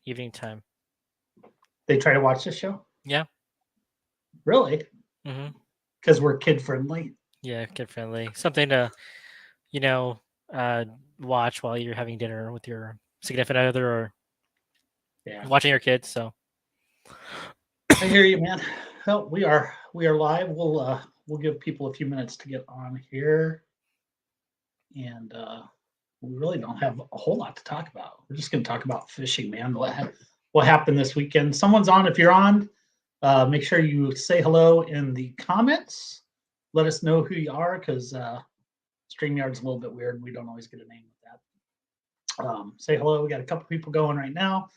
evening time. They try to watch this show? Yeah. Really? Mm-hmm. Because we're kid friendly. Yeah, kid friendly. Something to, you know, uh, watch while you're having dinner with your significant other or Yeah. watching your kids. So I hear you, man. Well, we are live. We'll give people a few minutes to get on here, and we really don't have a whole lot to talk about. We're just going to talk about fishing, man. What happened this weekend? Someone's on. If you're on, make sure you say hello in the comments. Let us know who you are, because StreamYard's a little bit weird. We don't always get a name with that. Say hello. We got a couple people going right now.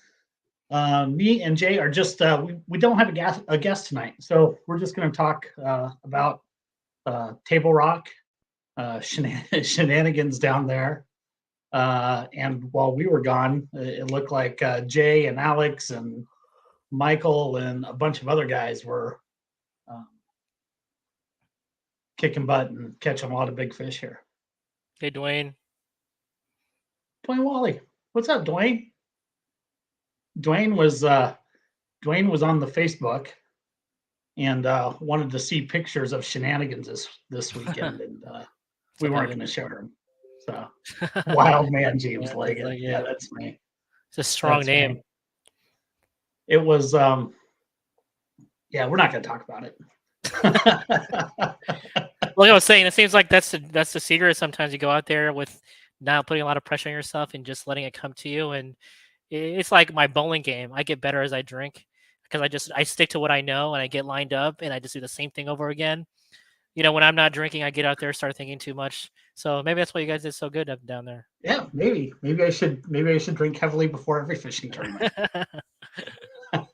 Me and Jay are just we don't have a guest tonight, so we're just going to talk about Table Rock shenanigans down there. And while we were gone, it looked like Jay and Alex and Michael and a bunch of other guys were kicking butt and catching a lot of big fish here. hey, Dwayne. Dwayne Wally, what's up, Dwayne? Dwayne was on the Facebook and wanted to see pictures of shenanigans this weekend, and we weren't going to show him. So, Wild Man James Leggett, yeah, that's me. It's a strong name. Me. It was, yeah, we're not going to talk about it. Like I was saying, it seems like that's the secret. Sometimes you go out there with not putting a lot of pressure on yourself and just letting it come to you. And it's like my bowling game. I get better as I drink because I stick to what I know and I get lined up and I just do the same thing over again. You know, when I'm not drinking, I get out there, start thinking too much. So maybe that's why you guys did so good up down there. Yeah, maybe I should drink heavily before every fishing tournament. I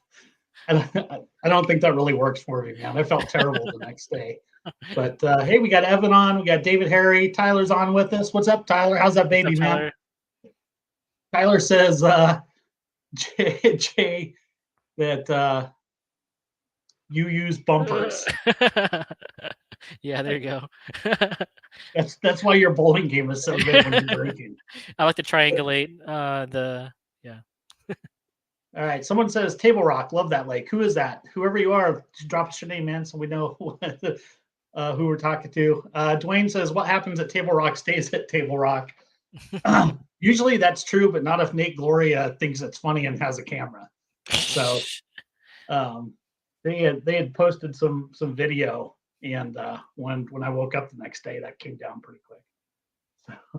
don't think that really works for me, man. I felt terrible the next day. But hey, we got Evan on. We got David Harry. Tyler's on with us. What's up, Tyler? How's that baby, man? Tyler says, Jay, that you use bumpers. Yeah, there you go. That's why your bowling game is so good when you're drinking. I like to triangulate yeah. All right. Someone says Table Rock. Love that lake. Who is that? Whoever you are, drop us your name, man, so we know who we're talking to. Dwayne says, what happens at Table Rock stays at Table Rock. Usually that's true, but not if Nate Gloria thinks it's funny and has a camera. So they had posted some video, and when I woke up the next day, that came down pretty quick.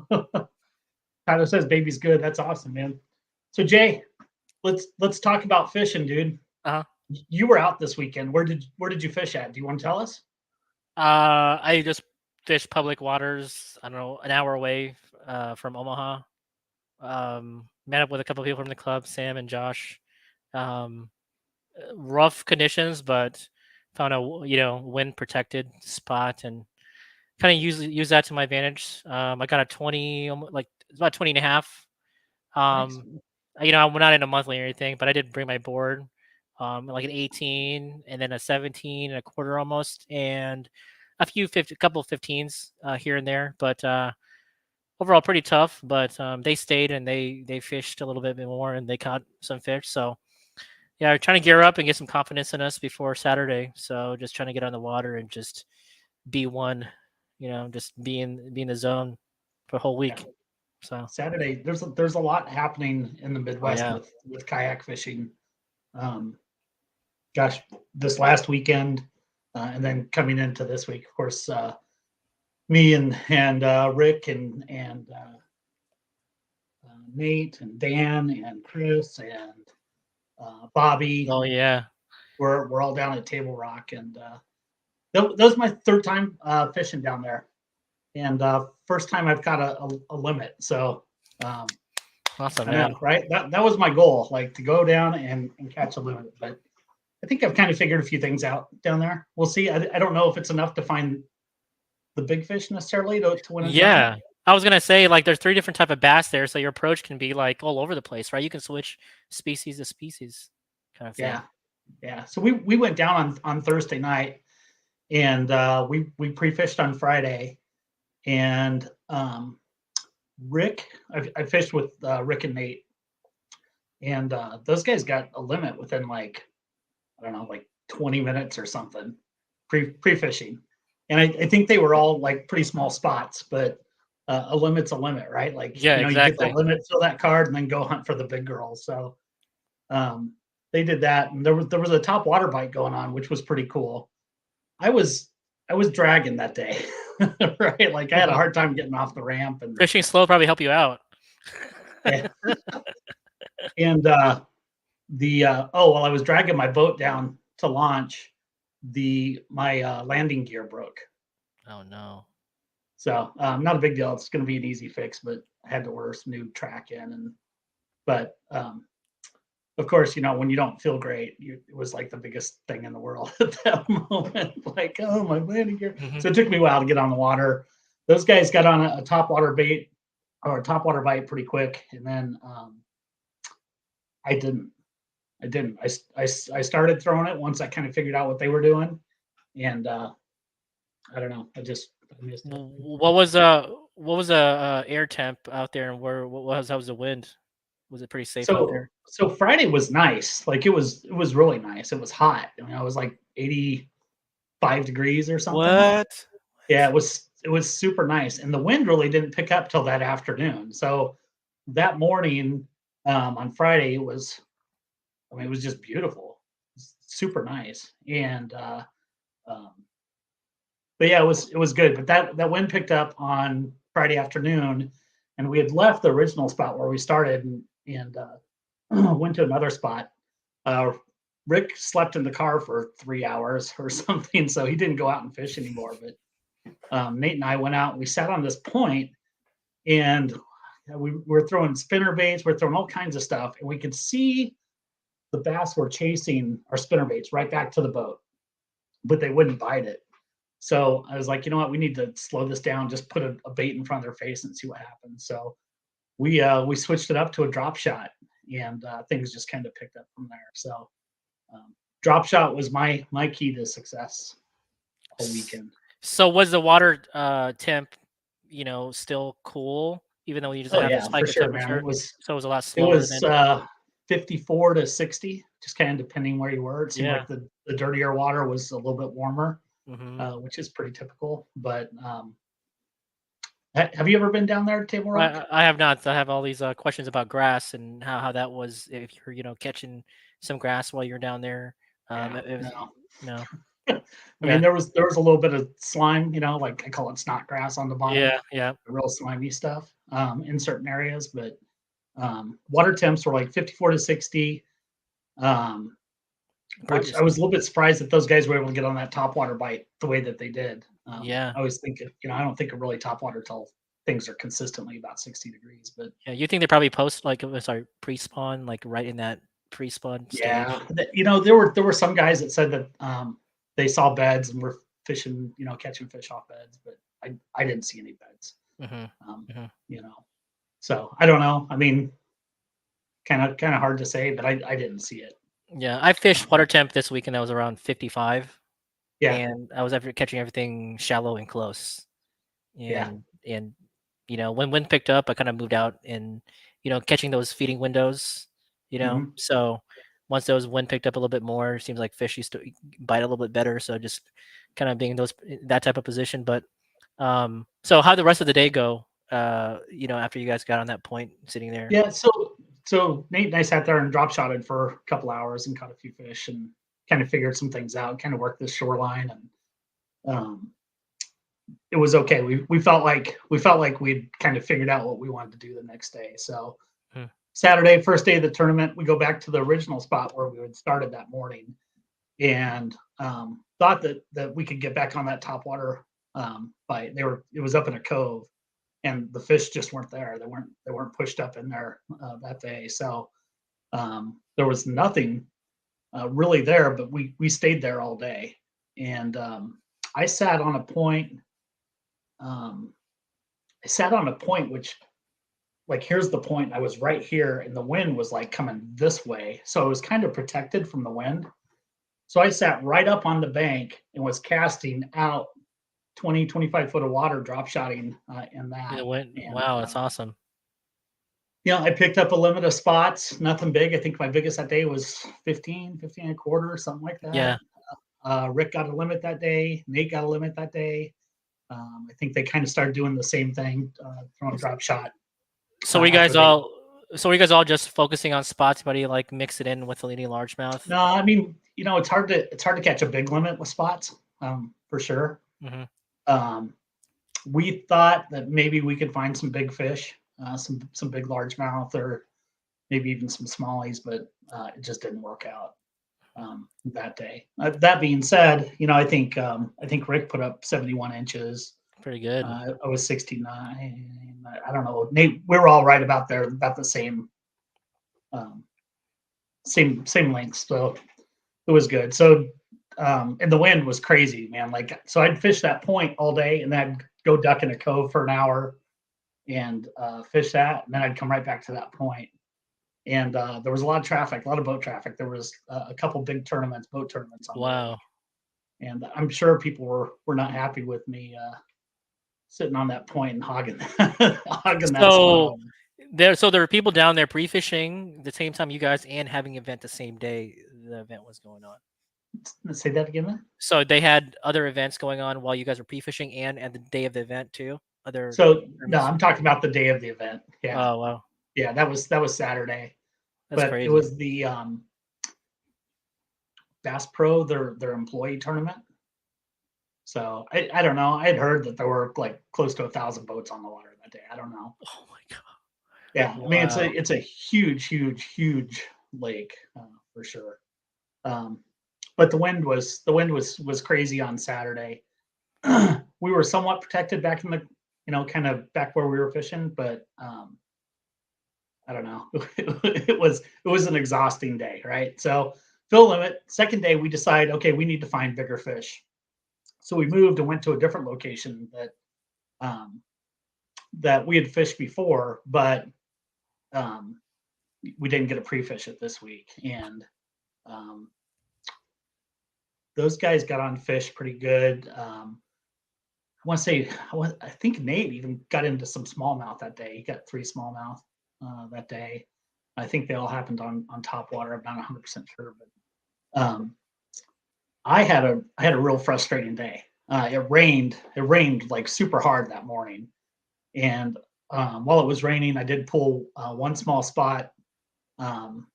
So, Tyler says baby's good. That's awesome, man. So Jay, let's talk about fishing, dude. You were out this weekend. Where did you fish at? Do you want to tell us? I just fished public waters. I don't know, an hour away from Omaha. Met up with a couple of people from the club, Sam and Josh. Rough conditions, but found a wind protected spot and kind of use that to my advantage. I got a 20, like it's about 20 and a half. Nice. I'm not in a monthly or anything, but I did bring my board, like an 18 and then a 17 and a quarter almost, and a couple of 15s here and there. But overall, pretty tough. But they stayed and they fished a little bit more and they caught some fish. So yeah, we're trying to gear up and get some confidence in us before Saturday. So just trying to get on the water and just be one, just be in the zone for a whole week. Yeah. So Saturday, there's a lot happening in the Midwest with kayak fishing. Gosh, this last weekend, and then coming into this week, of course, me and Rick and Nate and Dan and Chris and Bobby. Oh yeah, we're all down at Table Rock, and that was my third time fishing down there. And first time I've got a limit. So awesome, I know, right? That was my goal, like to go down and catch a limit. But I think I've kind of figured a few things out down there. We'll see. I don't know if it's enough to find the big fish necessarily to win. Yeah. I was going to say, like, there's 3 different type of bass there. So your approach can be like all over the place, right? You can switch species to species kind of thing. Yeah. Yeah. So we went down on Thursday night, and we pre-fished on Friday. And Rick, I fished with Rick and Nate, and those guys got a limit within like, I don't know, like 20 minutes or something pre fishing. And I think they were all like pretty small spots, but a limit's a limit, right? Like, Yeah, you get that exactly. limit, fill that card, and then go hunt for the big girls. So um, they did that, and there was a top water bite going on, which was pretty cool. I was I was dragging that day, right? Like I had a hard time getting off the ramp, and Fishing slow probably help you out. yeah, and while I was dragging my boat down to launch, the my landing gear broke. Oh no. So not a big deal. It's going to be an easy fix, but I had to order some new track in, and but of course, when you don't feel great, it was like the biggest thing in the world at that moment. Like, oh, my landing gear. Hmm. So it took me a while to get on the water. Those guys got on a top water bait or a top water bite pretty quick, and then I didn't. I didn't. I started throwing it once I kind of figured out what they were doing, and I don't know. I missed it. What was air temp out there, and how was the wind? Was it pretty safe out So there? so Friday was nice. Like it was really nice. It was hot. I mean, I was like 85 degrees or something. What? Yeah, it was super nice, and the wind really didn't pick up till that afternoon. So that morning on Friday, it was just beautiful, super nice, and um, but yeah, it was good. But that wind picked up on Friday afternoon, and we had left the original spot where we started and went to another spot. Uh, Rick slept in the car for 3 hours or something, so he didn't go out and fish anymore. But Nate and I went out and we sat on this point and we were throwing spinner baits, we're throwing all kinds of stuff, and we could see the bass were chasing our spinner baits right back to the boat, but they wouldn't bite it. So I was like, you know what, we need to slow this down, just put a bait in front of their face and see what happens. So we switched it up to a drop shot, and things just kind of picked up from there. So drop shot was my key to success all S- weekend. So was the water temp, still cool, even though you just Oh have the yeah, spike for of sure, man. It temperature? was So it was a lot it slower was than. 54 to 60, just kind of depending where you were. It seemed Yeah. like the dirtier water was a little bit warmer, Hmm. which is pretty typical. But have you ever been down there to Table Rock? I have not. I have all these questions about grass and how that was, if you're catching some grass while you're down there. Yeah, It was, no. no. I mean, Yeah. there was a little bit of slime, like I call it snot grass on the bottom, Yeah. Yeah. the real slimy stuff in certain areas. But water temps were like 54 to 60, um, Probably which I just. was a little bit surprised that those guys were able to get on that top water bite the way that they did. Yeah. I always think, I don't think of really top water till things are consistently about 60 degrees. But Yeah. You think they probably post like, sorry, pre-spawn, like right in that pre-spawn yeah, stage? there were some guys that said that they saw beds and were fishing, catching fish off beds, but I didn't see any beds. Hmm. Um, Hmm. you know, so I don't know. I mean, kind of hard to say, but I didn't see it. Yeah. I fished Um, water temp this weekend. That was around 55, yeah, and I was catching everything shallow and close. yeah, And when wind picked up, I kind of moved out and catching those feeding windows. hmm So once those wind picked up a little bit more, it seems like fish used to bite a little bit better. So just kind of being in that type of position. But so how the rest of the day go? After you guys got on that point, sitting there. yeah. So Nate and I sat there and drop shotted for a couple hours and caught a few fish and kind of figured some things out, kind of worked the shoreline, and it was okay. We felt like we'd kind of figured out what we wanted to do the next day. So Hmm. Saturday, first day of the tournament, we go back to the original spot where we had started that morning, and thought that we could get back on that top water bite. It was up in a cove, and the fish just weren't there. They weren't pushed up in there that day. So there was nothing really there, but we stayed there all day, and I sat on a point. Um, I sat on a point which, like, here's the point. I was right here, and the wind was like coming this way, so I was kind of protected from the wind. So I sat right up on the bank and was casting out 20, 25 foot of water, drop shotting in The that. wind. And Wow, that's awesome. I picked up a limit of spots, nothing big. I think my biggest that day was 15 and a quarter, something like that. Yeah. Rick got a limit that day. Nate got a limit that day. I think they kind of started doing the same thing, throwing drop shot. So were you guys after they all so were you guys all just focusing on spots, but you like mix it in with the leading largemouth? No, I mean, it's hard to catch a big limit with spots, for sure. Hmm. Um, we thought that maybe we could find some big fish, some big largemouth, or maybe even some smallies, but it just didn't work out that day. That being said, I think Rick put up 71 inches. Pretty good. I was 69. I don't know. Nate, we were all right about there, about the same, um, same length. So it was good. So, and the wind was crazy, man. Like, so I'd fish that point all day, and then I'd go duck in a cove for an hour and fish that, and then I'd come right back to that point. And there was a lot of traffic, a lot of boat traffic. There was a couple big tournaments, boat tournaments on the Wow. lake, and I'm sure people were not happy with me sitting on that point and hogging hogging that spot So all day. there were people down there pre-fishing the same time you guys and having event the same day the event was going on. Let's say that again. Then. So they had other events going on while you guys were pre-fishing and the day of the event too. Other So no, tournaments? I'm talking about the day of the event. Yeah, Oh wow, yeah, that was Saturday, that's but it crazy. was the Bass Pro, their employee tournament. So I don't know. I had heard that there were like close to 1,000 boats on the water that day. I don't know. Oh my god. Yeah, I mean Wow. it's a huge lake for sure. Um, but the wind was crazy on Saturday. We were somewhat protected back in the kind of back where we were fishing, but I don't know. It was an exhausting day, right? So fill limit. Second day, we decide, okay, we need to find bigger fish. So we moved and went to a different location um, that we had fished before, but um, we didn't get a pre-fish it this week, and um, those guys got on fish pretty good. I want to say, I think Nate even got into some smallmouth that day. He got 3 smallmouth that day. I think they all happened on top water. I'm not 100% sure, but I had a real frustrating day. It rained like super hard that morning, and while it was raining, I did pull one small spot um,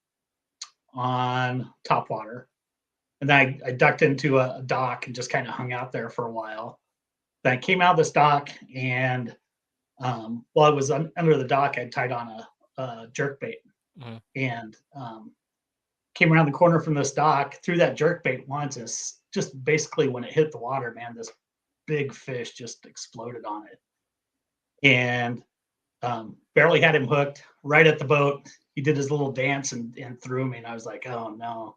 on top water, and then I ducked into a dock and just kind of hung out there for a while. Then I came out of this dock, and while I was under the dock, I tied on a jerk bait, Mhm. and came around the corner from this dock, threw that jerk bait once, and just basically when it hit the water, man, this big fish just exploded on it, and barely had him hooked right at the boat. He did his little dance and threw me, and I was like, oh no.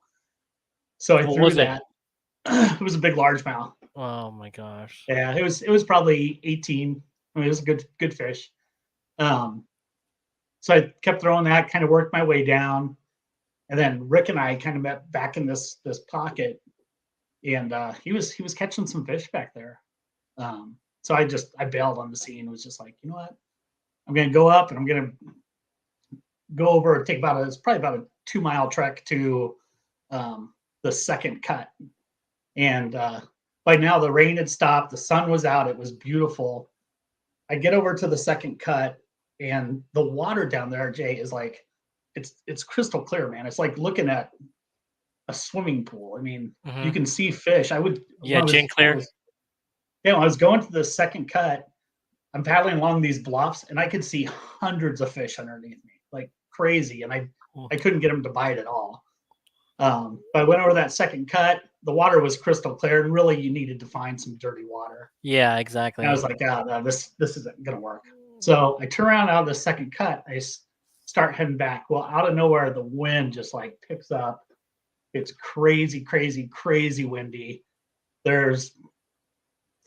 So I What threw was it? that. It was a big largemouth. Oh my gosh. Yeah, it was probably 18. I mean, it was a good fish. Um, so I kept throwing that, kind of worked my way down, and then Rick and I kind of met back in this pocket, and he was catching some fish back there. So I bailed on the scene. Was just like, you know what, I'm gonna go up and I'm gonna go over. Take it's probably about a 2 mile trek to the second cut, and by now the rain had stopped. The sun was out. It was beautiful. I get over to the second cut, and the water down there, Jay, is like it's crystal clear, man. It's like looking at a swimming pool. I mean, you Hmm. can see fish. I would Yeah, when I gin was when I clear. was when I was going to the second cut, I'm paddling along these bluffs, and I could see hundreds of fish underneath me, like crazy, and I Cool. I couldn't get them to bite at all. But I went over that second cut. The water was crystal clear, and really, you needed to find some dirty water. Yeah, And I was exactly. like, "Ah, no, this isn't gonna work." So I turn around out of the second cut. Start heading back. Well, out of nowhere, the wind just like picks up. It's crazy, crazy, crazy windy. There's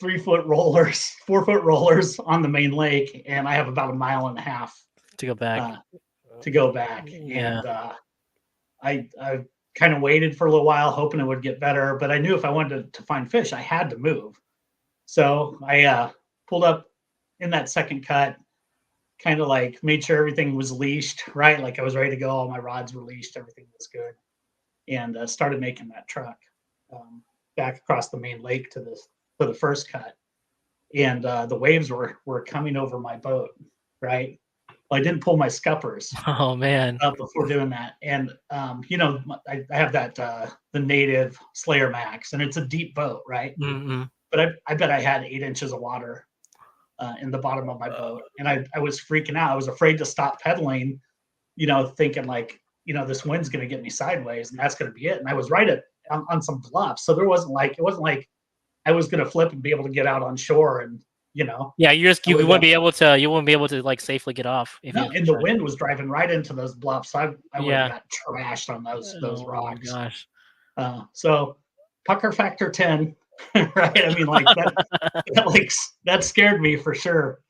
3 foot rollers, 4 foot rollers on the main lake, and I have about a mile and a half To go back. uh, to go back. Yeah. And I kind of waited for a little while, hoping it would get better. But I knew if I wanted to find fish, I had to move. So I pulled up in that second cut, kind of like made sure everything was leashed, right? Like I was ready to go. All my rods were leashed. Everything was good. And started making that truck back across the main lake to the first cut. And the waves were coming over my boat, right? Well, I didn't pull my scuppers Oh man. before doing that. And I have that the native Slayer Max, and it's a deep boat, right? Mm-hmm. But I bet I had 8 inches of water in the bottom of my boat, and I was freaking out. I was afraid to stop pedaling, thinking like, this wind's going to get me sideways, and that's going to be it. And I was right on some bluffs, so it wasn't like I was going to flip and be able to get out on shore, and Yeah, you wouldn't be able to like safely get off if you. And the wind was driving right into those bluffs. So I would have Yeah. got trashed on those Oh my rocks. gosh. So pucker factor 10, right? I mean, like that scared me for sure.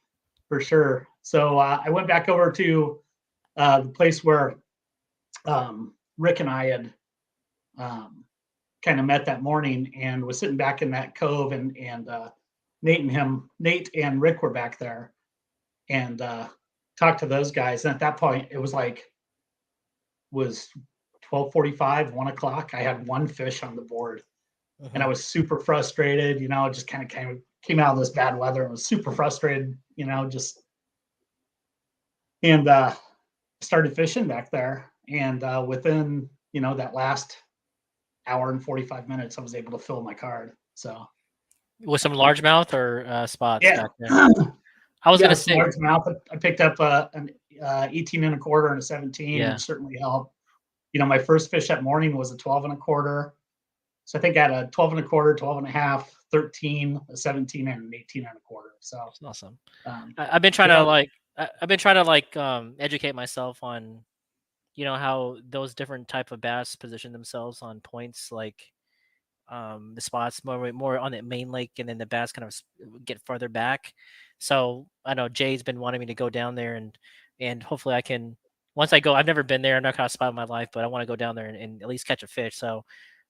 So I went back over to the place where Rick and I had kind of met that morning, and was sitting back in that cove, and Nate and Rick were back there, and talked to those guys. And at that point, it was 12:45, 1 o'clock. I had one fish on the board, and I was super frustrated. Just kind of came out of this bad weather and was super frustrated. Just and started fishing back there. And within that last hour and 45 minutes, I was able to fill my card. So with some largemouth or spots yeah. back there. I was gonna say largemouth. I picked up an 18 and a quarter and a 17, which certainly helped. My first fish that morning was a 12 and a quarter. So I think I had a 12 and a quarter, 12 and a half, 13, a 17, and an 18 and a quarter. So that's awesome. I've been trying to educate myself on, how those different type of bass position themselves on points, like the spots more on the main lake, and then the bass kind of get farther back. So I know Jay's been wanting me to go down there, and hopefully I can. Once I go, I've never been there. I'm not caught a spot in my life, but I want to go down there and at least catch a fish. So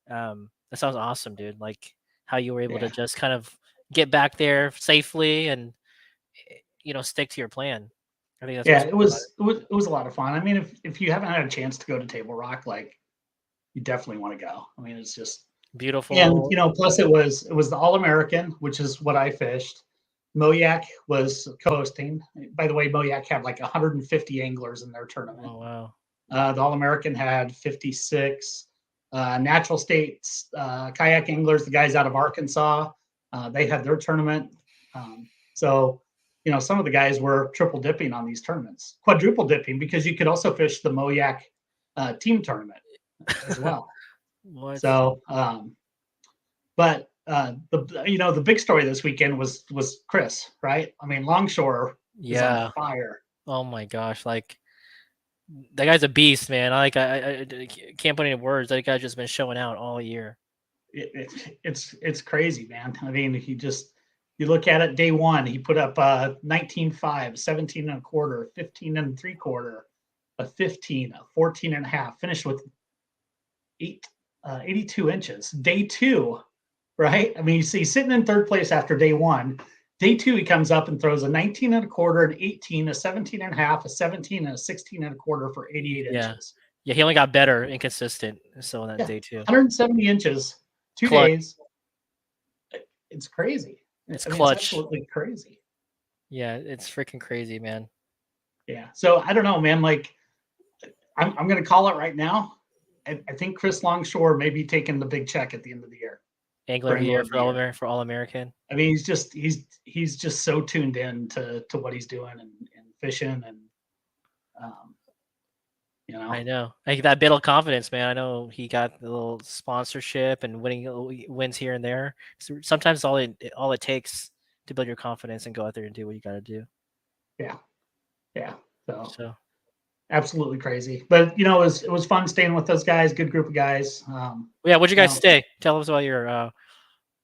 that sounds awesome, dude. Like how you were able to just kind of get back there safely and stick to your plan. I think that's it was a lot of fun. I mean, if you haven't had a chance to go to Table Rock, like you definitely want to go. I mean, it's just beautiful. And plus it was the All American, which is what I fished. IYak was co-hosting. By the way, IYak had like 150 anglers in their tournament. Oh wow. The All American had 56. Natural States kayak anglers, the guys out of Arkansas, they had their tournament. So some of the guys were triple dipping on these tournaments, quadruple dipping, because you could also fish the IYak team tournament as well. What? So, but the big story this weekend was Chris, right? I mean, Longshore is on fire. Oh my gosh, like that guy's a beast, man. I can't put any words. That guy's just been showing out all year. It's crazy, man. I mean, you look at it, day one, he put up 19.5, 17 and a quarter, 15 and 3/4, a 15, a 14 and a half, finished with 82 inches. Day two, right? I mean, you see, sitting in third place after day one. Day two, he comes up and throws a 19 and a quarter, an 18, a 17 and a half, a 17, and a 16 and a quarter for 88 inches. Yeah, he only got better and consistent. So on that day two, 170 inches, 2 days. It's crazy. It's clutch. It's absolutely crazy. Yeah, it's freaking crazy, man. Yeah. So I don't know, man. Like, I'm going to call it right now. I think Chris Longshore may be taking the big check at the end of the year. Angler of the year for All American. I mean, he's just so tuned in to what he's doing and fishing, and I know. Like that bit of confidence, man. I know he got the little sponsorship and wins here and there. So sometimes all it takes to build your confidence and go out there and do what you got to do. Yeah. So absolutely crazy, but it was fun staying with those guys. Good group of guys. Where'd you guys stay? Tell us about your.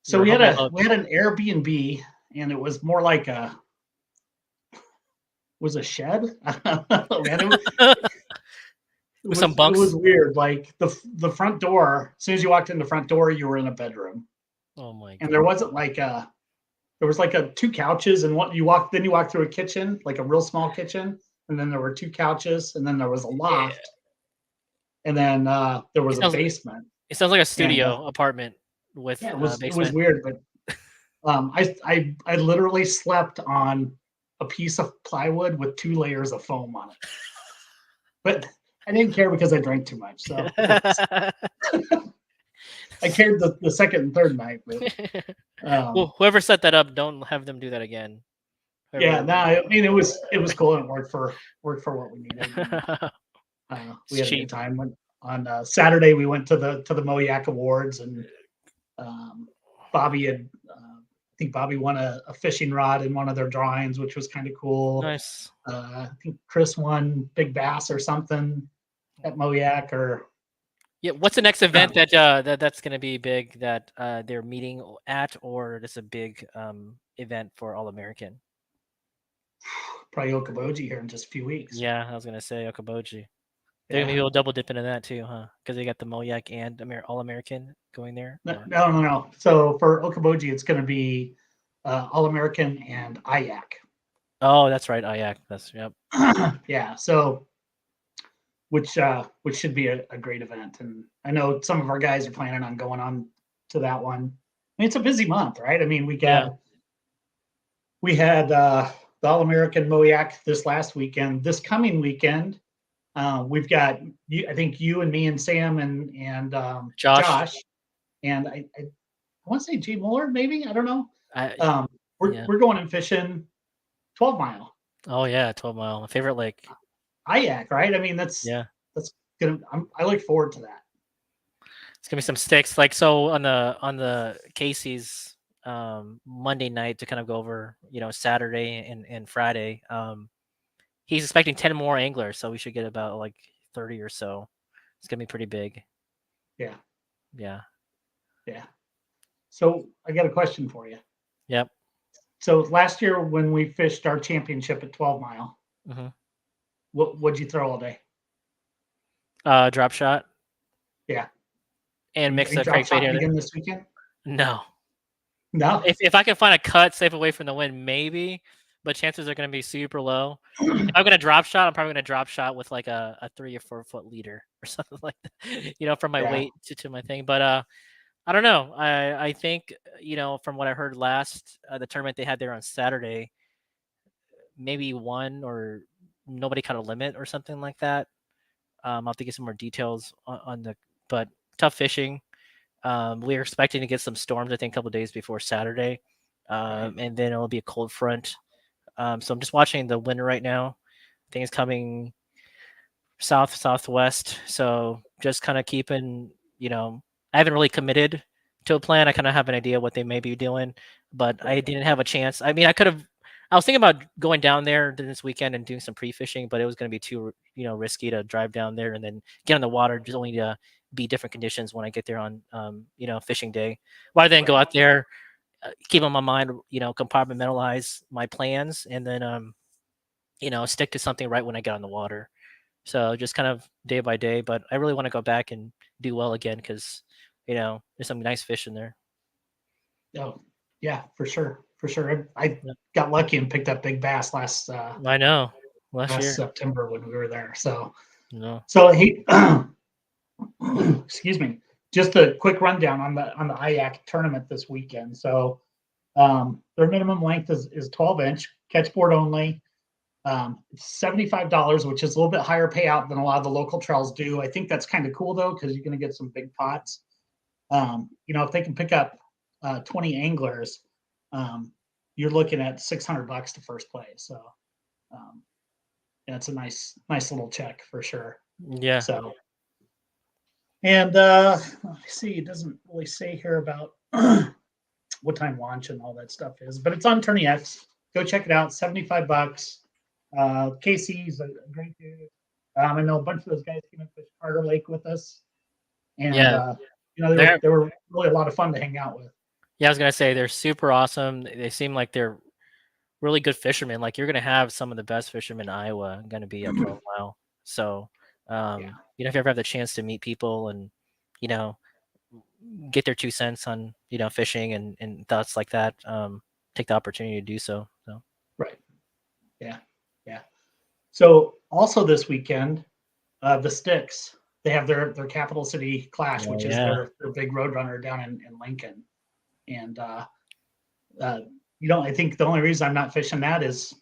So we had an Airbnb, and it was more like a shed. I don't know, man. With some bunks. It was weird. Like the front door, as soon as you walked in the front door, you were in a bedroom. Oh my god! And there wasn't like a there was like two couches, and what you walk through a kitchen, like a real small kitchen, and then there were two couches, and then there was a Yeah. loft, and then there It was a sounds basement. it sounds like a And studio apartment with yeah, it was basement. weird, but I literally slept on a piece of plywood with 2 layers of foam on it, but I didn't care because I drank too much. So I cared the second and third night, but Well, whoever set that up, don't have them do that again. yeah, Whoever. no, I mean it was cool and it worked for what we needed. And, we It's had a good cheap. time. On Saturday we went to the IYak Awards, and Bobby had I think Bobby won a fishing rod in one of their drawings, which was kind of cool. Nice. I think Chris won big bass or something at Moyak, or Yeah. What's the next event that's going to be big that they're meeting at, or just a big event for All American? probably Okoboji here in just a few weeks. Yeah, I was going to say Okaboji. They're gonna be able to double dip into that too, huh? Because they got the Moyak and All American going there. No. So for Okoboji, it's going to be All American and IYak. Oh, that's right, IYak. That's yep. Yeah. So which should be a great event, and I know some of our guys are planning on going on to that one. I mean, it's a busy month, right? I mean, we had the All American Moyak this last weekend. This coming weekend, we've got you. I think you and me and Sam and Josh, and I want to say G Muller, maybe, I don't know. We're going and fishing 12 Mile. Oh yeah, 12 Mile, my favorite lake. IYak, right? I mean, that's gonna. I look forward to that. It's gonna be some sticks. Like so on the Casey's Monday night to kind of go over, Saturday and Friday. He's expecting 10 more anglers, so we should get about like 30 or so. It's gonna be pretty big. Yeah. Yeah. Yeah. So I got a question for you. Yep. So last year when we fished our championship at 12 Mile, what'd you throw all day? Drop shot. Yeah. And mix the drop shot crankbait again this weekend? No. No. If I can find a cut safe away from the wind, maybe, but chances are going to be super low. If I'm going to drop shot, I'm probably going to drop shot with like a 3 or 4 foot leader or something like that, from my weight to my thing. But I don't know. I think, from what I heard last, the tournament they had there on Saturday, maybe one or nobody caught a limit or something like that. I'll have to get some more details on but tough fishing. We are expecting to get some storms, I think, a couple of days before Saturday. And then it'll be a cold front. So I'm just watching the wind right now. I think it's coming southwest. So just kind of keeping, I haven't really committed to a plan. I kind of have an idea what they may be doing, but I didn't have a chance. I mean, I was thinking about going down there this weekend and doing some pre-fishing, but it was going to be too, risky to drive down there and then get on the water. Just only to be different conditions when I get there on, fishing day. Rather than go out there, keep on my mind, compartmentalize my plans, and then, stick to something right when I get on the water. So just kind of day by day, but I really want to go back and do well again because, there's some nice fish in there. Oh, yeah, for sure. For sure. I got lucky and picked up big bass last I know. Last year. September when we were there. So, no. So he, excuse me, just a quick rundown on the IYak tournament this weekend. So their minimum length is 12-inch, catchboard only. It's $75, which is a little bit higher payout than a lot of the local trails do. I think that's kind of cool though, because you're going to get some big pots. If they can pick up 20 anglers, you're looking at $600 to first place. So, it's a nice little check for sure. Yeah. So, and let me see, it doesn't really say here about what time launch and all that stuff is, but it's on Tourney X. Go check it out. $75. Casey's a great dude. I know a bunch of those guys came and fished Carter Lake with us, and they were really a lot of fun to hang out with. Yeah, I was gonna say they're super awesome. They seem like they're really good fishermen. Like you're gonna have some of the best fishermen in Iowa going to be at 12 Mile. So, if you ever have the chance to meet people and get their 2 cents on fishing and thoughts like that, take the opportunity to do so. So Right. Yeah. Yeah. So also this weekend, the Sticks, they have their Capital City Clash, which is yeah. their big road runner down in Lincoln. And I think the only reason I'm not fishing that is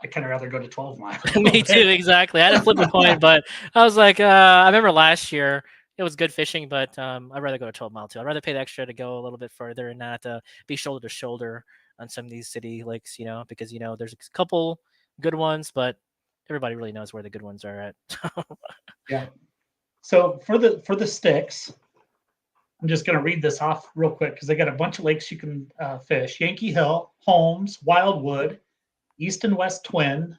I kind of rather go to 12 mile. Me too, exactly. I had to flip a coin, but I was like, I remember last year it was good fishing, but I'd rather go to 12 mile too. I'd rather pay the extra to go a little bit further and not have to be shoulder to shoulder on some of these city lakes, because there's a couple good ones, but everybody really knows where the good ones are at. Yeah. So for the Sticks, I'm just going to read this off real quick because they got a bunch of lakes you can fish: Yankee Hill, Holmes, Wildwood, East and West Twin,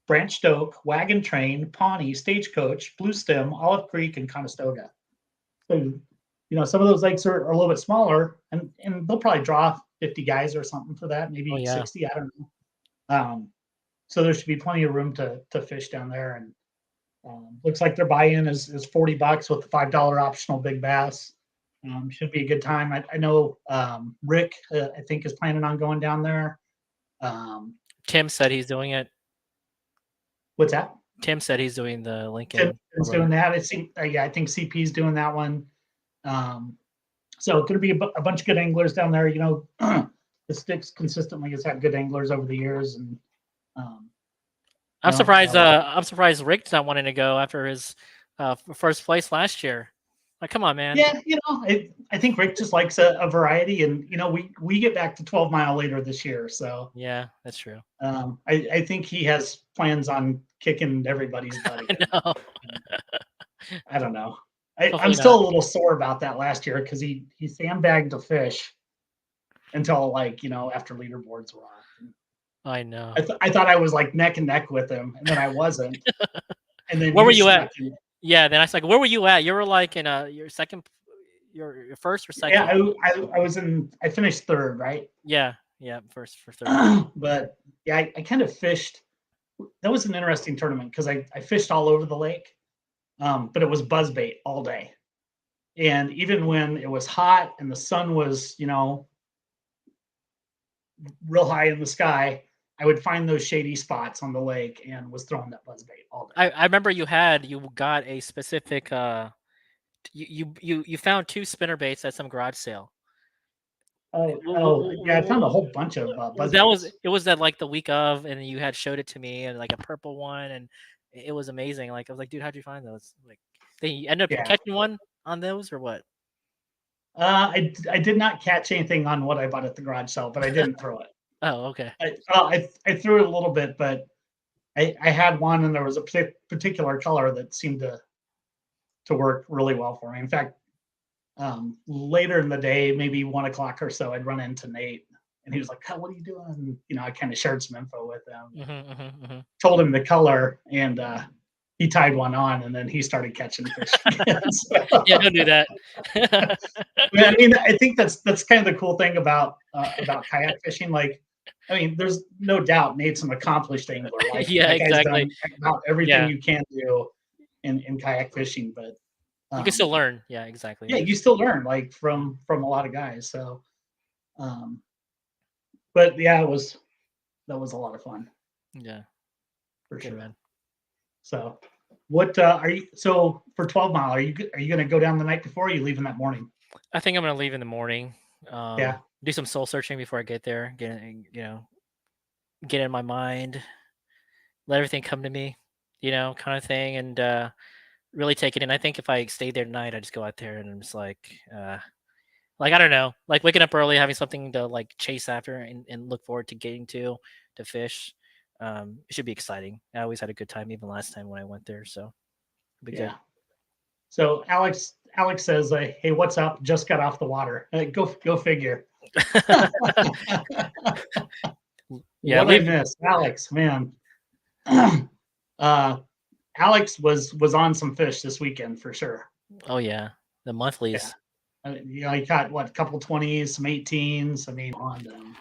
Branched Oak, Wagon Train, Pawnee, Stagecoach, Blue Stem, Olive Creek, and Conestoga. So, some of those lakes are a little bit smaller, and they'll probably draw 50 guys or something for that, Oh maybe yeah. 60. I don't know. So there should be plenty of room to fish down there. And looks like their buy-in is $40 with the $5 optional big bass. Should be a good time. I know Rick, I think, is planning on going down there. Tim said he's doing it. What's that? Tim said he's doing the Lincoln. Tim's doing that. I think CP's doing that one. So going to be a bunch of good anglers down there. The Sticks consistently has had good anglers over the years, and I'm surprised. I'm surprised Rick's not wanting to go after his first place last year. Like, come on, man. Yeah, I think Rick just likes a variety, and we get back to 12 mile later this year, so yeah, that's true. I think he has plans on kicking everybody's butt again. No. I don't know. I'm still a little sore about that last year because he sandbagged a fish until after leaderboards were off. I know. I thought I was like neck and neck with him, and then I wasn't. And then where were you at? Yeah, then I was like, where were you at? You were like in your second, your first or second? Yeah, I was in. I finished third, right? Yeah, first for third. But yeah, I kind of fished. That was an interesting tournament because I fished all over the lake, but it was buzzbait all day, and even when it was hot and the sun was real high in the sky, I would find those shady spots on the lake and was throwing that buzzbait all day. I remember you got a specific you found 2 spinner baits at some garage sale. Yeah, I found a whole bunch of buzzbaits. It was that like the week of, and you had showed it to me, and like a purple one, and it was amazing. Like I was like, dude, how'd you find those? Like, they ended up catching one on those or what? I did not catch anything on what I bought at the garage sale, but I didn't throw it. Oh, okay. I threw it a little bit, but I had one, and there was a particular color that seemed to work really well for me. In fact, later in the day, maybe 1 o'clock or so, I'd run into Nate, and he was like, "Hey, what are you doing?" I kind of shared some info with him, told him the color, and he tied one on, and then he started catching fish. So, yeah, don't do that. I mean, I think that's kind of the cool thing about kayak fishing. Like, I mean, there's no doubt Nate's an accomplished angler. Like, yeah, exactly. About everything you can do in kayak fishing, but you can still learn. Yeah, exactly. Yeah, you still learn from a lot of guys. So, but yeah, that was a lot of fun. Yeah, for sure, man. So, what are you? So for 12 mile, are you going to go down the night before? Or are you leaving that morning? I think I'm going to leave in the morning. Yeah. Do some soul searching before I get there. Get in my mind, let everything come to me, kind of thing, and really take it in. I think if I stayed there tonight, I just go out there and I'm just like I don't know, like waking up early, having something to like chase after and look forward to getting to fish. It should be exciting. I always had a good time, even last time when I went there. So, it'll be good. So Alex says, "Hey, what's up? Just got off the water. Go figure." Yeah, what I missed, Alex, man. Alex was on some fish this weekend for sure. Oh yeah, the monthlies. Yeah. He caught a couple 20s, some 18s. I mean, on them.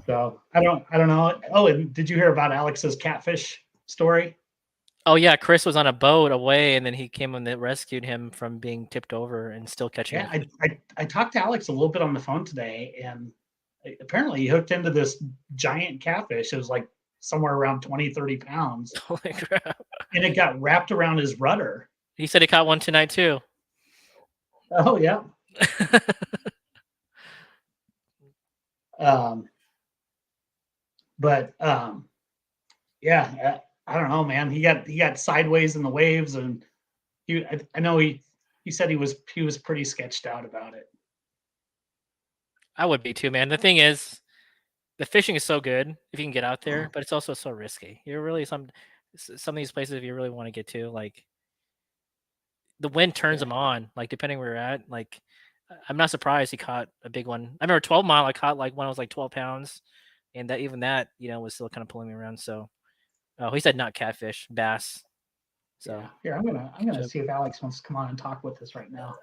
So I don't know. Oh, and did you hear about Alex's catfish story? Oh yeah, Chris was on a boat away, and then he came and they rescued him from being tipped over and still catching Yeah, the fish. I talked to Alex a little bit on the phone today, and apparently he hooked into this giant catfish. It was like somewhere around 20, 30 pounds, Holy crap! and it got wrapped around his rudder. He said he caught one tonight too. Oh yeah. Um, but yeah, I don't know, man. He got sideways in the waves, and I know he said he was pretty sketched out about it. I would be too, man. The thing is, the fishing is so good if you can get out there, but it's also so risky. You're really some of these places if you really want to get to, like the wind turns Yeah, them on. Like depending where you're at, like I'm not surprised he caught a big one. I remember 12 mile. I caught like one. I was like 12 pounds, and that even that was still kind of pulling me around. So he said not catfish, bass. yeah. So Here, I'm catch gonna up. see if Alex wants to come on and talk with us right now.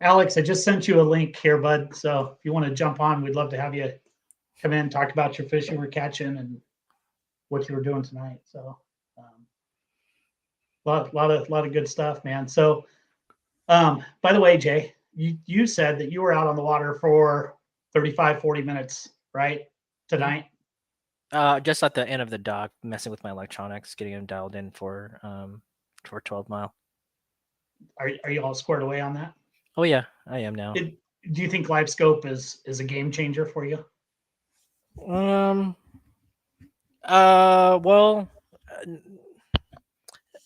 Alex, I just sent you a link here, bud. So if you want to jump on, we'd love to have you come in, talk about your fish you were catching and what you were doing tonight. So, lot of good stuff, man. So, by the way, Jay, you said that you were out on the water for 35, 40 minutes, right? Mhm. Tonight. Just at the end of the dock, messing with my electronics, getting them dialed in for 12 mile. Are you all squared away on that? Oh yeah, I am now. It, do you think live scope is a game changer for you? Um. Well,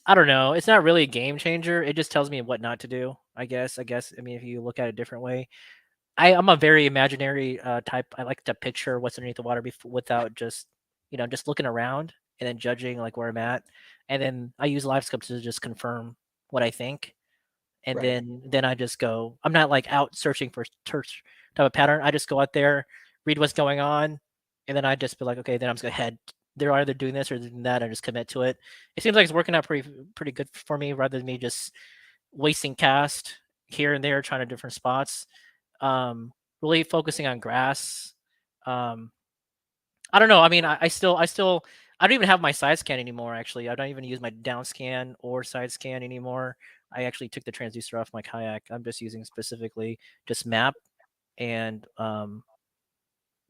I don't know. It's not really a game changer. It just tells me what not to do. I guess. I mean, if you look at it a different way, I'm a very imaginary type. I like to picture what's underneath the water without just just looking around and then judging like where I'm at, and then I use live scope to just confirm what I think, and Right. then I just go. I'm not like out searching for search type of pattern. I just go out there, read what's going on, and then I just be like, okay, then I'm just gonna head. They're either doing this or doing that. I just commit to it. It seems like it's working out pretty good for me, rather than me just wasting cast here and there, trying to different spots. Really focusing on grass. Um, I don't know. I mean, I don't even have my side scan anymore. Actually, I don't even use my down scan or side scan anymore. I actually took the transducer off my kayak. I'm just using specifically just map and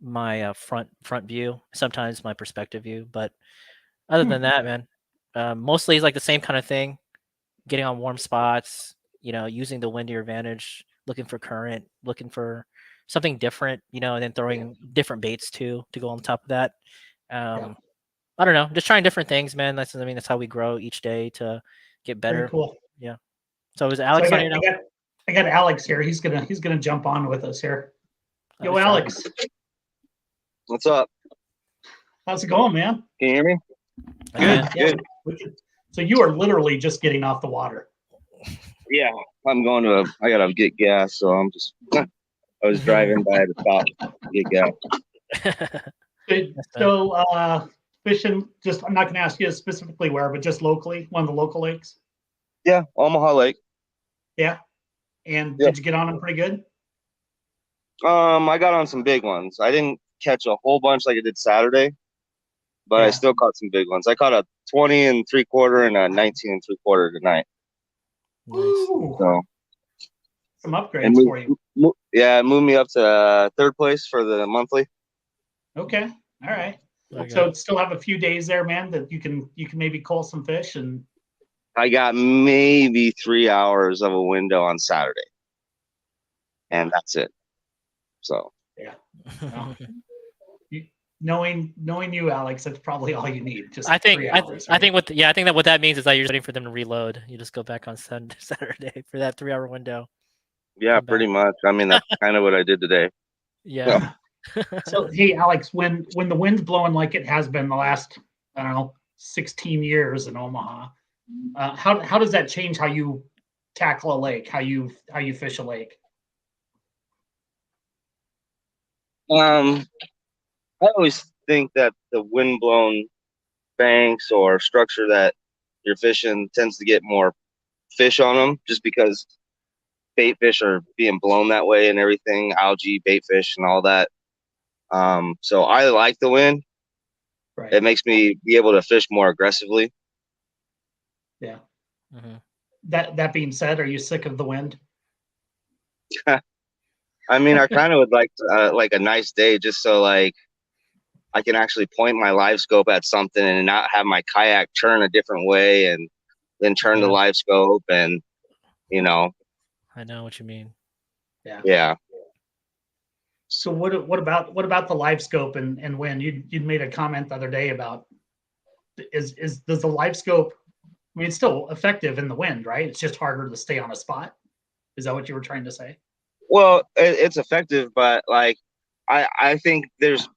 my front view. Sometimes my perspective view, but other Hmm. than that, man, mostly it's like the same kind of thing. Getting on warm spots, using the wind to your advantage, looking for current, looking for something different, and then Yeah. throwing different baits too to go on top of that. Yeah. Um, I don't know, just trying different things, man. That's how we grow each day to get Very better. cool. Yeah. So is So Alex on here now? I got Alex here. He's gonna jump on with us here. Yo, What's up? Alex, What's up? how's it going, man? Can you hear me? I Good, can. Yeah. good. So you are literally just getting off the water. Yeah, I'm going to. I gotta get gas, so I'm just. I was driving by to stop to get gas. So fishing. Just I'm not going to ask you specifically where, but just locally, one of the local lakes. Yeah, Omaha Lake. Yeah. And Yep. did you get on them pretty good? I got on some big ones. I didn't catch a whole bunch like I did Saturday, but I Yeah. still caught some big ones. I caught a 20 and 3/4 and a 19 and 3/4 tonight. Nice. Ooh, So some and upgrades for you. yeah, it moved me up to third place for the monthly. Okay. All right. Okay. So still have a few days there, man, that you can maybe cull some fish and I got maybe 3 hours of a window on Saturday, and that's it. So yeah. Well, knowing you, Alex, that's probably all you need. Just I think 3 hours. I think I think that what that means is that you're waiting for them to reload. You just go back on Saturday for that 3 hour window. yeah, Come back. pretty much. I mean, that's kind of what I did today. Yeah. So hey, Alex, when the wind's blowing like it has been the last, I don't know, 16 years in Omaha, how does that change how you tackle a lake, how you fish a lake? I always think that the windblown banks or structure that you're fishing tends to get more fish on them, just because bait fish are being blown that way and everything, algae, bait fish, and all that. So I like the wind. Right. It makes me be able to fish more aggressively. Yeah. Mm-hmm. That being said, are you sick of the wind? I mean, I kind of would like a nice day just so like I can actually point my live scope at something and not have my kayak turn a different way and then turn the live scope and I know what you mean. yeah. So what about the live scope and when you'd made a comment the other day about does the live scope, I mean, it's still effective in the wind, right? It's just harder to stay on a spot. Is that what you were trying to say? Well, it's effective, but like I think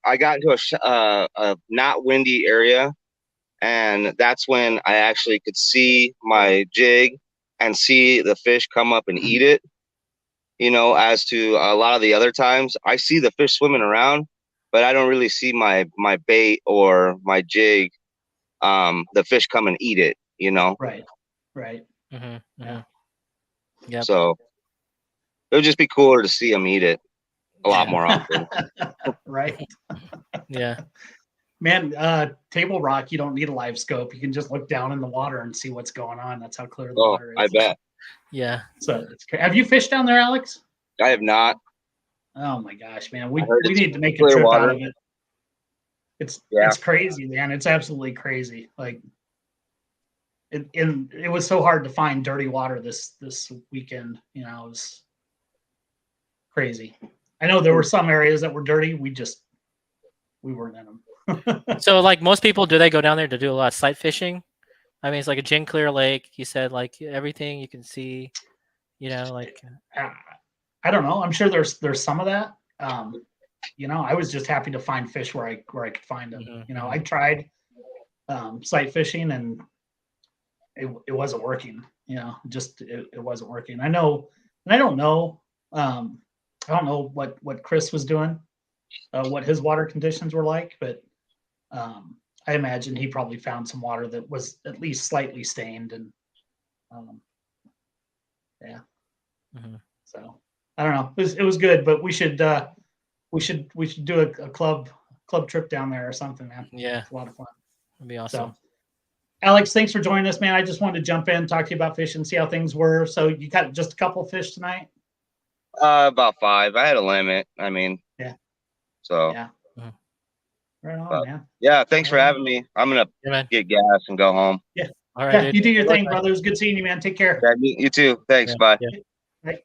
I got into a not windy area, and that's when I actually could see my jig and see the fish come up and eat it. As to a lot of the other times, I see the fish swimming around, but I don't really see my bait or my jig. The fish come and eat it. Right. Mm-hmm. Yeah. Yep. So it would just be cooler to see them eat it a lot more often. Right. Yeah. Man, Table Rock, you don't need a live scope. You can just look down in the water and see what's going on. That's how clear the water is. I bet. Yeah. So have you fished down there, Alex? I have not. Oh my gosh, man. We it's need to make a clear trip water. out of it. It's crazy, man. It's absolutely crazy. Like it was so hard to find dirty water this weekend. It was crazy. I know there were some areas that were dirty. We weren't in them. So like most people, do they go down there to do a lot of sight fishing? I mean, it's like a gin clear lake. You said like everything you can see, like I don't know. I'm sure there's some of that. I was just happy to find fish where I could find them. Mm-hmm. I tried sight fishing and it wasn't working. It wasn't working. I know, and I don't know. I don't know what Chris was doing, what his water conditions were like, but I imagine he probably found some water that was at least slightly stained, and yeah. Mm-hmm. So I don't know. It was good, but we should do a club trip down there or something, man. Yeah, it's a lot of fun. It'd be awesome. So, Alex, thanks for joining us, man. I just wanted to jump in, talk to you about fishing, see how things were. So you got just a couple fish tonight? About 5. I had a limit. I mean, yeah. So yeah. Right on, man. Yeah, thanks for having me. I'm gonna get gas and go home. Yeah. All right. Yeah, you do your thing, brother. It was good seeing you, man. Take care. Yeah, you too. Thanks. Bye. Yeah. Right.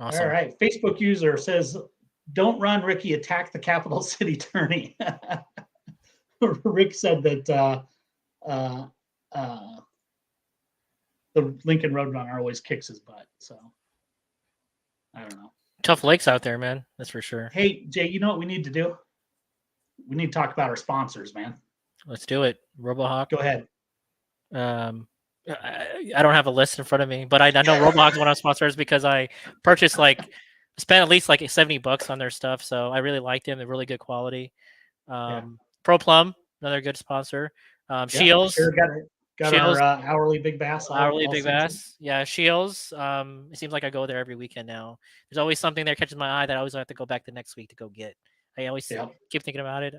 Awesome. All right. Facebook user says, "Don't run, Ricky. Attack the capital city attorney." Rick said that the Lincoln Roadrunner always kicks his butt. So I don't know. Tough lakes out there, man. That's for sure. Hey, Jay, you know what we need to do? We need to talk about our sponsors, man. Let's do it. RoboHawk. Go ahead. I don't have a list in front of me, but I know RoboHawk's one of our sponsors because I purchased spent at least like $70 on their stuff. So I really liked them. They're really good quality. Pro Plum, another good sponsor. Shields. Sure got our hourly big bass. Hourly big bass. Yeah, Shields. It seems like I go there every weekend now. There's always something there catches my eye that I always have to go back the next week to go get. I always keep thinking about it.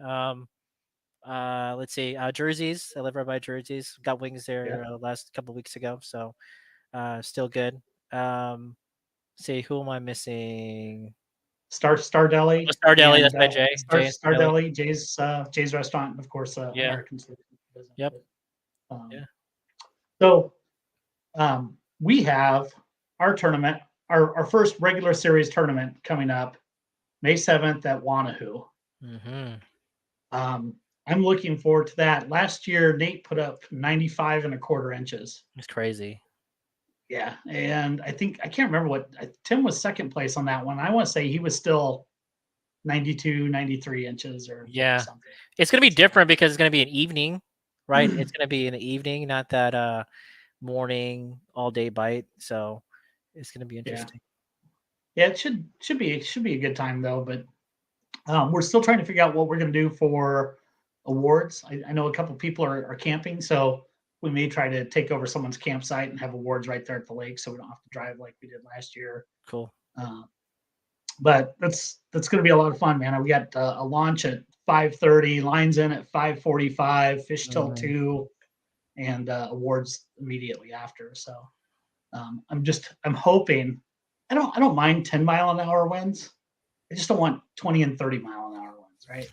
Let's see. Jerseys. I live right by Jerseys. Got wings there last couple of weeks ago, so still good. See, who am I missing? Star Deli. Oh, Star Deli. That's by Jay. Star Deli. Jay's restaurant, and of course, American Solutions. Yep. So, we have our tournament, our first regular series tournament coming up May 7th at Wanahoo. Mm-hmm. I'm looking forward to that. Last year, Nate put up 95.25 inches. It's crazy. Yeah, and I can't remember what Tim was second place on that one. I want to say he was still 92, 93 inches or something. It's going to be different because it's going to be an evening, right? It's going to be in the evening, not that morning all day bite. So it's going to be interesting. Yeah, it should be a good time though. But we're still trying to figure out what we're going to do for awards. I know a couple people are camping, so we may try to take over someone's campsite and have awards right there at the lake, so we don't have to drive like we did last year. Cool. But that's going to be a lot of fun, man. We got a launch at 5:30, lines in at 5:45, fish till Mm. 2, and awards immediately after. So I'm hoping. I don't mind 10-mile-an-hour winds. I just don't want 20 and 30-mile-an-hour winds, right?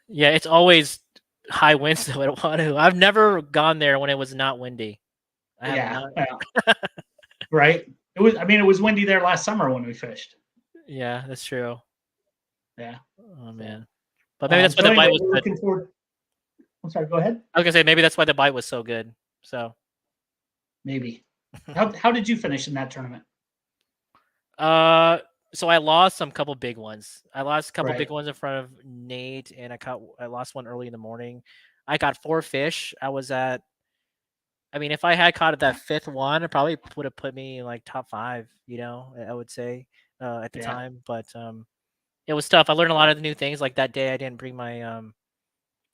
Yeah, it's always high winds though at Wanu. I've never gone there when it was not windy. I have Yeah, not. yeah, right. It was. I mean, it was windy there last summer when we fished. Yeah, that's true. Yeah. Oh So, man. But maybe that's why so the bite anyway, was we're good. looking forward. I'm sorry. Go ahead. I was gonna say maybe that's why the bite was so good. So Maybe. How did you finish in that tournament? uh so I lost some couple big ones. I lost a couple big Right. ones in front of Nate and I lost one early in the morning. I got 4 fish. I mean, if I had caught that fifth one, it probably would have put me in like top 5, I would say at the Yeah. time. But it was tough. I learned a lot of the new things. Like that day I didn't bring my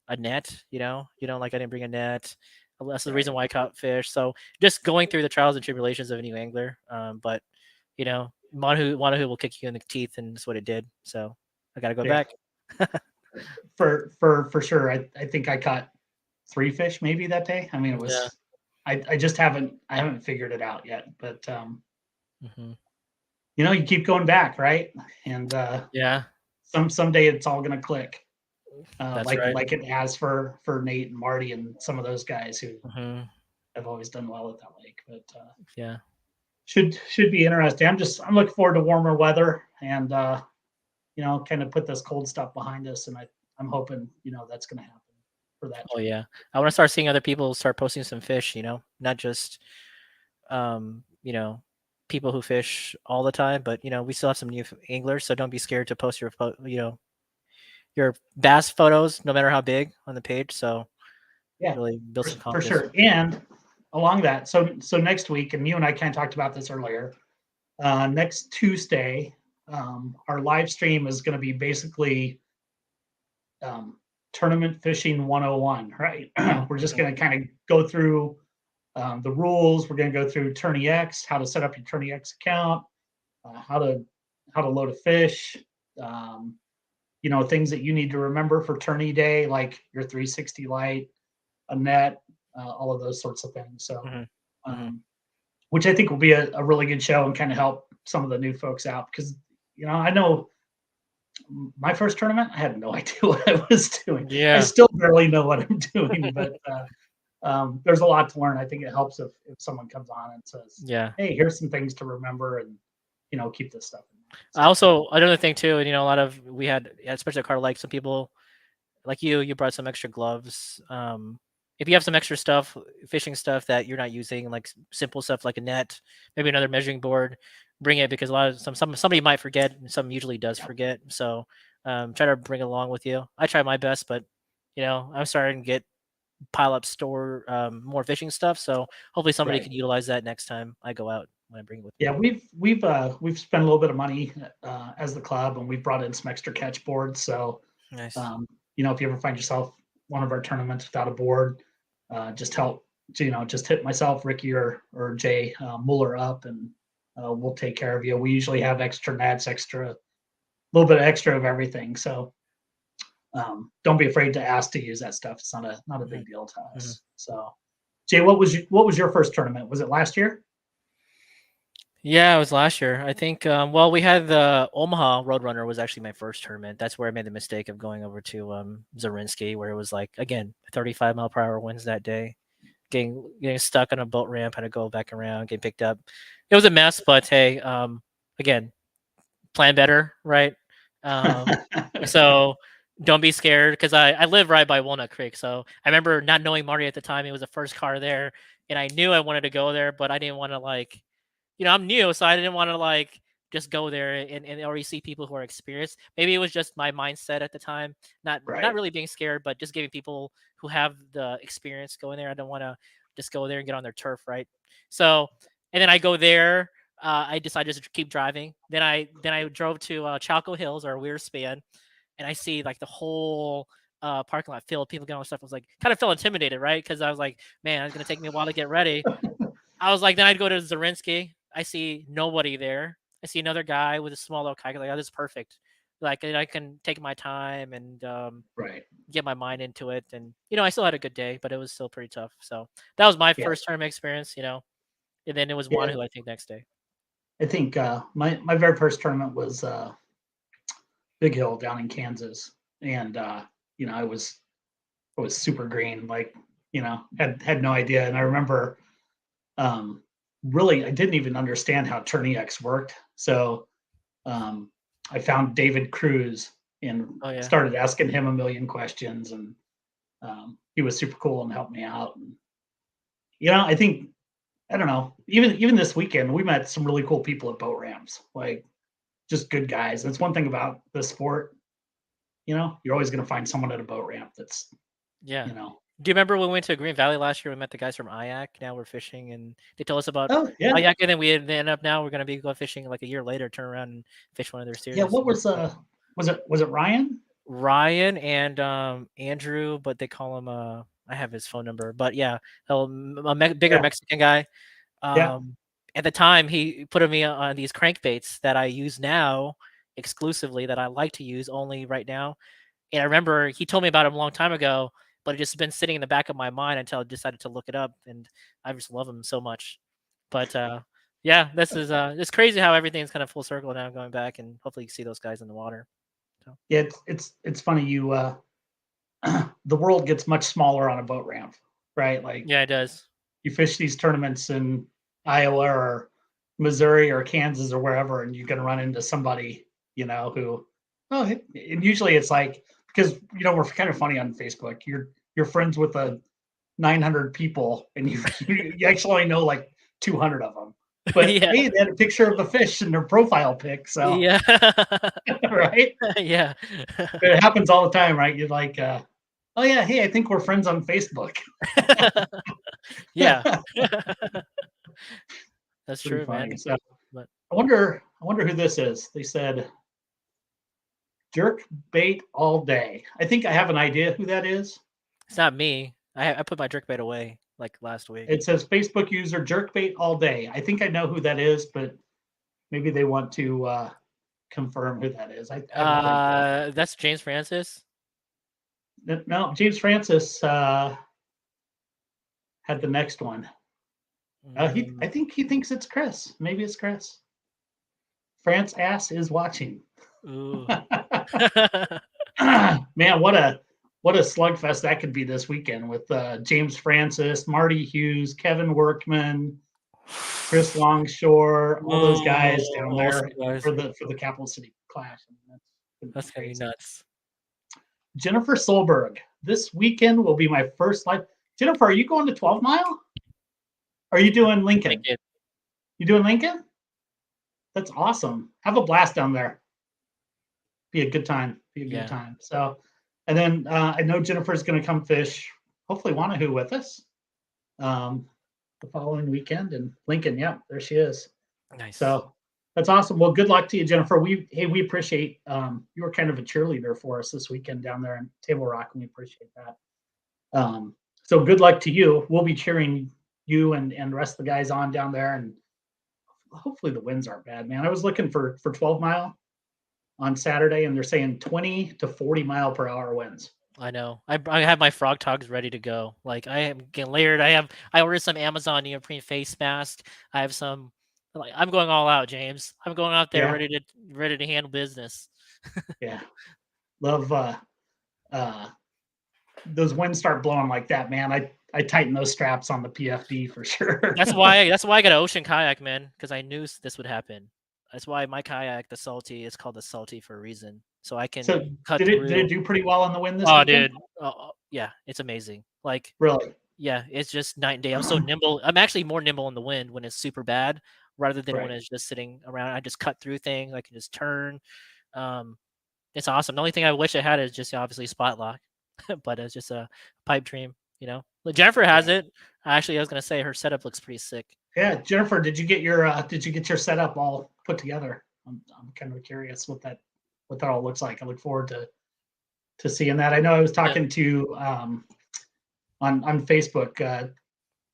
a net, like I didn't bring a net. That's the reason Right. why I caught fish. So just going through the trials and tribulations of a new angler. But Wanahu will kick you in the teeth, and that's what it did. So I got to go Yeah. back. For sure. I think I caught 3 fish maybe that day. I mean, it Yeah. was. I just haven't figured it out yet. But Hmm. you keep going back, right? And Yeah, someday it's all gonna click. that's Like right. like it has for Nate and Marty and some of those guys who Hmm. have always done well at that lake. But Yeah. should be interesting. I'm looking forward to warmer weather and kind of put this cold stuff behind us. And I'm hoping that's going to happen for that. Oh yeah. I want to start seeing other people start posting some fish. Not just people who fish all the time, but we still have some new anglers. So don't be scared to post your bass photos, no matter how big, on the page. So Yeah, really build some for confidence. sure. And along that, so next week, and you and I kind of talked about this earlier. Next Tuesday, our live stream is going to be basically tournament fishing 101, right? We're just going to kind of go through the rules. We're going to go through Tourney X, how to set up your Tourney X account, how to load a fish, um, things that you need to remember for Tourney Day, like your 360 light, a net, all of those sorts of things. So, Mm-hmm. Mm-hmm. Which I think will be a really good show and kind of help some of the new folks out because I know my first tournament, I had no idea what I was doing. I Yeah. still barely know what I'm doing, but there's a lot to learn. I think it helps if someone comes on and says, Yeah. "Hey, here's some things to remember," and keep this stuff in mind. I also another thing too, and a lot of we had, especially at Car Lake, some people like you brought some extra gloves. If you have some extra stuff, fishing stuff that you're not using, like simple stuff like a net, maybe another measuring board, bring it because a lot of somebody might forget, and some usually does forget. So try to bring it along with you. I try my best, but I'm starting to get pile up store more fishing stuff. So hopefully somebody Right. can utilize that next time I go out when I bring it with me. Yeah, we've spent a little bit of money as the club, and we've brought in some extra catch boards. So, Nice. if you ever find yourself one of our tournaments without a board, just just hit myself, Ricky, or Jay Mueller up, and we'll take care of you. We usually have extra nets, a little bit extra of everything. So don't be afraid to ask to use that stuff. It's not a big deal to us. Mm-hmm. So, Jay, what was your first tournament? Was it last year? Yeah, it was last year. I think. Well, we had the Omaha Roadrunner was actually my first tournament. That's where I made the mistake of going over to Zarinsky, where it was like again 35-mile-per-hour winds that day. Getting stuck on a boat ramp, had to go back around, get picked up. It was a mess, but hey, again, plan better, right? So don't be scared because I live right by Walnut Creek. So I remember not knowing Marty at the time. He was the first car there, and I knew I wanted to go there, but I didn't want to I'm new, so I didn't want to just go there and already see people who are experienced. Maybe it was just my mindset at the time, not Right. really being scared, but just giving people who have the experience going there. I don't want to just go there and get on their turf, right? So, and then I go there. I decided just to keep driving. Then I drove to Chalco Hills or Weir Span, and I see like the whole parking lot filled, people getting all stuff. I was like, kind of felt intimidated, right? Because I was like, man, it's gonna take me a while to get ready. I was like, then I'd go to Zarinsky. I see nobody there. I see another guy with a small little kayak. Like, oh, this is perfect. Like I can take my time and Right. get my mind into it, and I still had a good day, but it was still pretty tough. So that was my Yeah. first tournament experience, and then it was Yeah. Wanu, I think, next day. I think my very first tournament was Big Hill down in Kansas, and I was super green, like had no idea, and I remember um, really I didn't even understand how TourneyX worked, so I found David Cruz and Oh yeah. started asking him a million questions, and he was super cool and helped me out. And, I think I don't know, even this weekend we met some really cool people at boat ramps, like just good guys. That's one thing about the sport. You're always going to find someone at a boat ramp that's, Yeah. you know, Do you remember when we went to Green Valley last year? We met the guys from IYak. Now we're fishing, and they told us about oh yeah, IYak, and then we end up now we're gonna be go fishing like a year later, turn around and fish one of their yeah. series. What was it Ryan? Ryan and Andrew, but they call him I have his phone number, but yeah, bigger Yeah, Mexican guy. yeah. Um, at the time, he put me on these crankbaits that I use now exclusively, that I like to use only right now. And I remember he told me about him a long time ago, but it just been sitting in the back of my mind until I decided to look it up, and I just love him so much. But yeah, this is it's crazy how everything's kind of full circle now, going back, and hopefully you see those guys in the water. So Yeah, it's funny. The world gets much smaller on a boat ramp, right? Like yeah, it does. you fish these tournaments in Iowa or Missouri or Kansas or wherever, and you're going to run into somebody, who, and usually it's like, because, we're kind of funny on Facebook. You're friends with 900 people and you actually only know like 200 of them. But Yeah, hey, they had a picture of the fish in their profile pic. So, yeah, right. yeah, It happens all the time, right? You're like, oh yeah, hey, I think we're friends on Facebook. yeah. That's Pretty true, funny. man. So But I wonder who this is. They said jerk bait all day. I think I have an idea who that is. it's not me. I put my jerkbait away like last week. It says Facebook user jerk bait all day. I think I know who that is, but maybe they want to confirm who that is. I have a pretty good idea. That's James Francis. No, James Francis had the next one. I Mm, think he thinks it's Chris. Maybe it's Chris. France ass is watching. ooh. Man, what a slugfest that could be this weekend with James Francis, Marty Hughes, Kevin Workman, Chris Longshore, all those guys down Oh, there awesome, guys. for the Capital City Clash. I mean, that's That's gonna be crazy. nuts. Jennifer Solberg. This weekend will be my first live. Jennifer, are you going to 12 Mile? Are you doing Lincoln? Thank you. You doing Lincoln? That's awesome. Have a blast down there. Be a good time. Be a good Yeah. time. So, and then I know Jennifer's going to come fish, hopefully Wanahoo with us the following weekend. And Lincoln, yeah, there she is. Nice. So that's awesome. Well, good luck to you, Jennifer. We appreciate you were kind of a cheerleader for us this weekend down there in Table Rock, and we appreciate that. So good luck to you. We'll be cheering you and the rest of the guys on down there, and hopefully the winds aren't bad, man. I was looking for 12 Mile on Saturday, and they're saying 20 to 40 mile per hour winds. I know. I have my frog togs ready to go. Like I am getting layered. I ordered some Amazon neoprene face mask. I have some. Like I'm going all out, James. I'm going out there Yeah, ready to handle business. yeah. Love those winds start blowing like that, man. I tighten those straps on the PFD for sure. That's why I got an ocean kayak, man, because I knew this would happen. That's why my kayak, the Salty, is called the Salty for a reason. So I So can cut did it through. do pretty well on the wind this Oh, weekend? dude. Oh, yeah, it's amazing. Like, Really? yeah, it's just night and day. I'm so nimble. I'm actually more nimble in the wind when it's super bad rather than when Right. it's just sitting around. I just cut through things. I can just turn. Um, it's awesome. The only thing I wish I had is just obviously spot lock, but it's just a pipe dream. But Jennifer has Yeah. it. Actually, I was gonna say her setup looks pretty sick. Yeah, Jennifer, did you get your setup all put together? I'm kind of curious what that all looks like. I look forward to seeing that. I know I was Yeah. talking to on Facebook.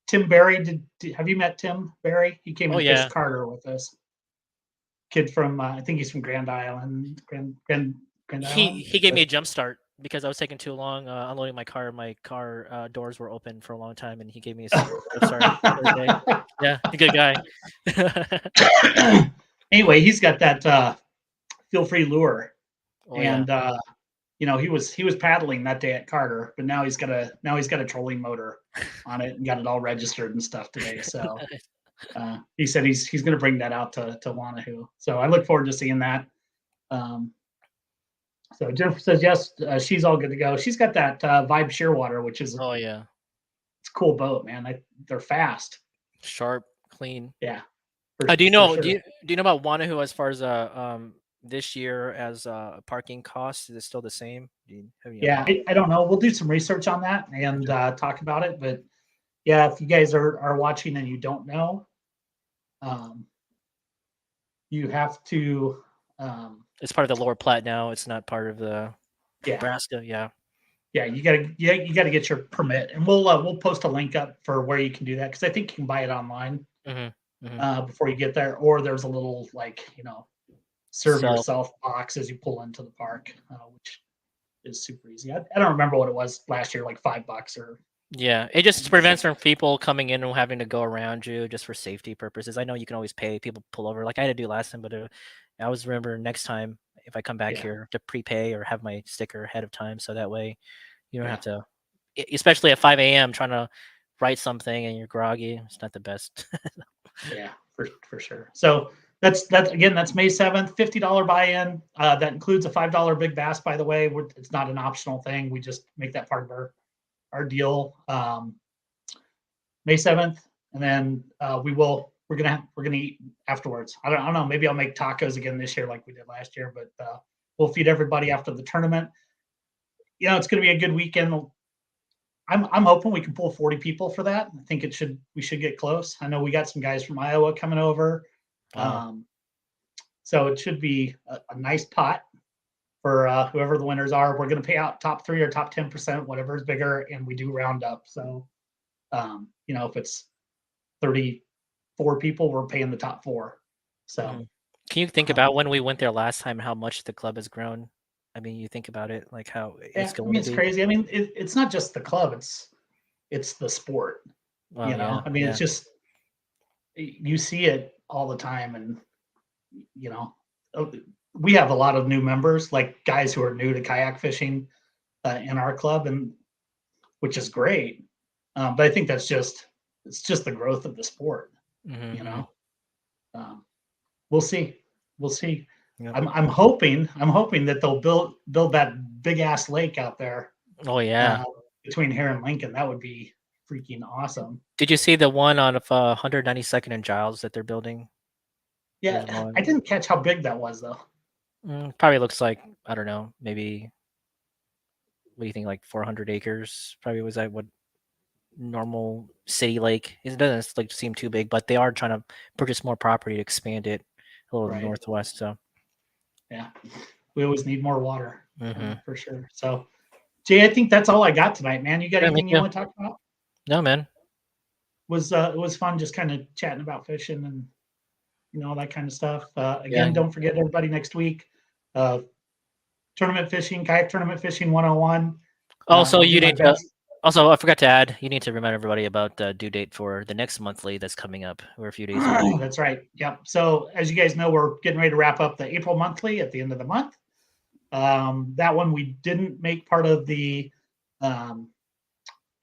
Tim Barry, have you met Tim Barry? He came Oh and fished yeah. Carter with us. kid from I think he's from Grand Island. Grand Island. He gave me a jump start because I was taking too long unloading my car. My car doors were open for a long time, and he gave me a jump start the other day. Yeah, he's a good guy. Anyway, he's got that feel free lure, Oh, yeah. and you know, he was paddling that day at Carter, but now he's got a trolling motor on it and got it all registered and stuff today. So he said he's going to bring that out to Wanahoo. So I look forward to seeing that. So Jennifer says yes, she's all good to go. She's got that Vibe Shearwater, which is Oh, yeah. it's a cool boat, man. They're fast, Sharp, clean. Yeah. Do you know? Sure. Do you know about Wanahoo as far as this year as parking costs? Is it still the same? Yeah, I don't know. We'll do some research on that and talk about it. But yeah, if you guys are watching and you don't know, you have to. It's part of the Lower Platte now. It's not part of the Nebraska. Yeah. Yeah, you gotta get your permit, and we'll post a link up for where you can do that because I think you can buy it online before you get there, or there's a little serve yourself box as you pull into the park, which is super easy. I don't remember what it was last year, like $5 or. Yeah, it just prevents from people coming in and having to go around you just for safety purposes. I know you can always pay people pull over, like I had to do last time, but I always remember next time if I come back here to prepay or have my sticker ahead of time, so that way you don't have to, especially at 5 a.m. trying to write something and you're groggy. It's not the best. Yeah, for sure. So that's May 7th, $50 buy-in. That includes a $5 big bass, by the way. It's not an optional thing. We just make that part of our deal. May 7th, and then we're gonna eat afterwards. I don't know. Maybe I'll make tacos again this year like we did last year, but we'll feed everybody after the tournament. It's gonna be a good weekend. I'm hoping we can pull 40 people for that. I think we should get close. I know we got some guys from Iowa coming over. So it should be a nice pot for whoever the winners are. We're going to pay out top 3 or top 10%, whatever is bigger, and we do round up. So, if it's 34 people, we're paying the top 4. So, can you think about when we went there last time, how much the club has grown? I mean, you think about it, like how it's going. It's crazy. I mean, it's not just the club; it's the sport. I mean, it's just you see it all the time, and we have a lot of new members, like guys who are new to kayak fishing in our club, and which is great. But I think it's just the growth of the sport. We'll see. Yep. I'm hoping that they'll build that big ass lake out there. Oh yeah, between here and Lincoln, that would be freaking awesome. Did you see the one on 192nd and Giles that they're building? Yeah, I didn't catch how big that was though. Probably looks like, I don't know, maybe, what do you think, like 400 acres? Probably was that what normal city lake? It doesn't seem too big, but they are trying to purchase more property to expand it a little northwest. So yeah, we always need more water for sure. So Jay, I think that's all I got tonight, man. You got anything you want to talk about? No, man. It was fun just kind of chatting about fishing and all that kind of stuff. Again, don't forget everybody next week. Tournament fishing, kayak tournament fishing 101. Also, you need to. Also, I forgot to add, you need to remind everybody about the due date for the next monthly that's coming up. We're a few days away. That's right. Yep. So as you guys know, we're getting ready to wrap up the April monthly at the end of the month. That one we didn't make part of the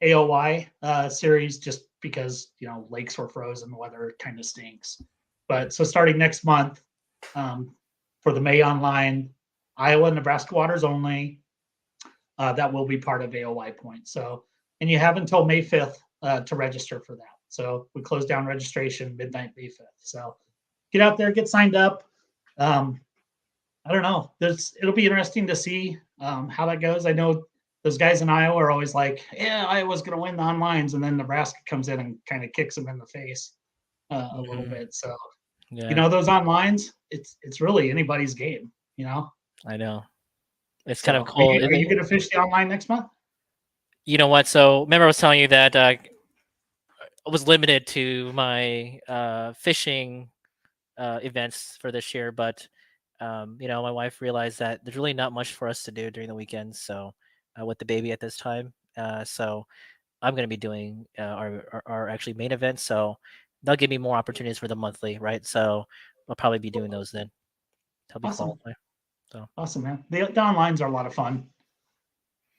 AOY series just because lakes were frozen, the weather kind of stinks. But so starting next month, for the May online, Iowa, Nebraska waters only, that will be part of AOY points. So, and you have until May 5th to register for that. So we close down registration midnight May 5th. So get out there, get signed up. I don't know. It'll be interesting to see how that goes. I know those guys in Iowa are always like, yeah, Iowa's going to win the onlines, and then Nebraska comes in and kind of kicks them in the face a little bit. So, those onlines, it's really anybody's game. I know. It's kind of cool. Are you going to fish the online next month? You know what? So remember I was telling you that I was limited to my fishing events for this year, but my wife realized that there's really not much for us to do during the weekends. So with the baby at this time, so I'm going to be doing our actually main event. So they'll give me more opportunities for the monthly, right? So I'll probably be doing those then. Help me Awesome. qualify. So Awesome, man. The onlines are a lot of fun.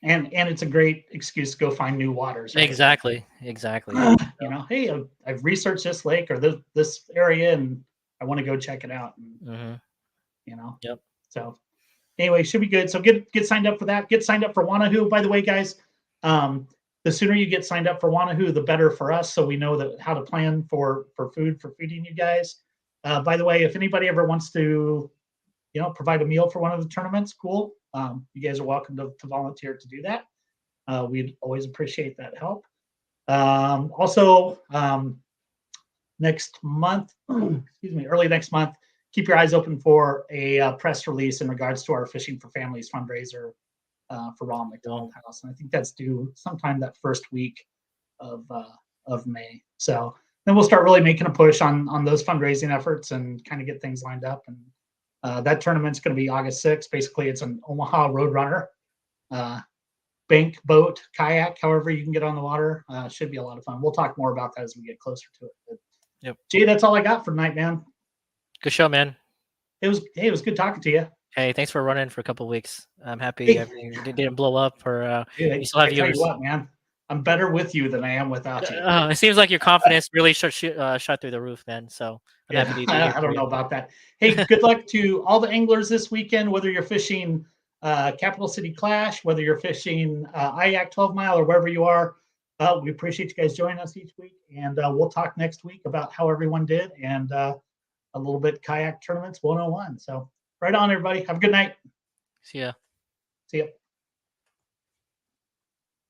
And it's a great excuse to go find new waters. Right? exactly. Hey, I've researched this lake or this area, and I want to go check it out. And, Yep. So anyway, should be good. So get signed up for that. Get signed up for Wanahoo. By the way, guys, the sooner you get signed up for Wanahoo, the better for us. So we know how to plan for food for feeding you guys. By the way, if anybody ever wants to, provide a meal for one of the tournaments, cool. You guys are welcome to volunteer to do that. We'd always appreciate that help. Also, next month, early next month, keep your eyes open for a press release in regards to our Fishing for Families fundraiser for Ronald McDonald House, and I think that's due sometime that first week of May. So then we'll start really making a push on those fundraising efforts and kind of get things lined up. And that tournament's going to be August 6th. Basically, it's an Omaha Roadrunner bank, boat, kayak, however you can get on the water. Should be a lot of fun. We'll talk more about that as we get closer to it. But, Yep. Jay, that's all I got for tonight, man. Good show, man. It was good talking to you. Hey, thanks for running for a couple of weeks. I'm happy everything didn't blow up, or Dude, you still have I tell you viewers. what, man, I'm better with you than I am without you. It seems like your confidence really shot through the roof, man. So I'm happy to be here. I don't know about that. Hey, good luck to all the anglers this weekend, whether you're fishing Capital City Clash, whether you're fishing IYak 12 Mile, or wherever you are. We appreciate you guys joining us each week, and we'll talk next week about how everyone did and a little bit kayak tournaments 101. So right on, everybody. Have a good night. See ya. See ya.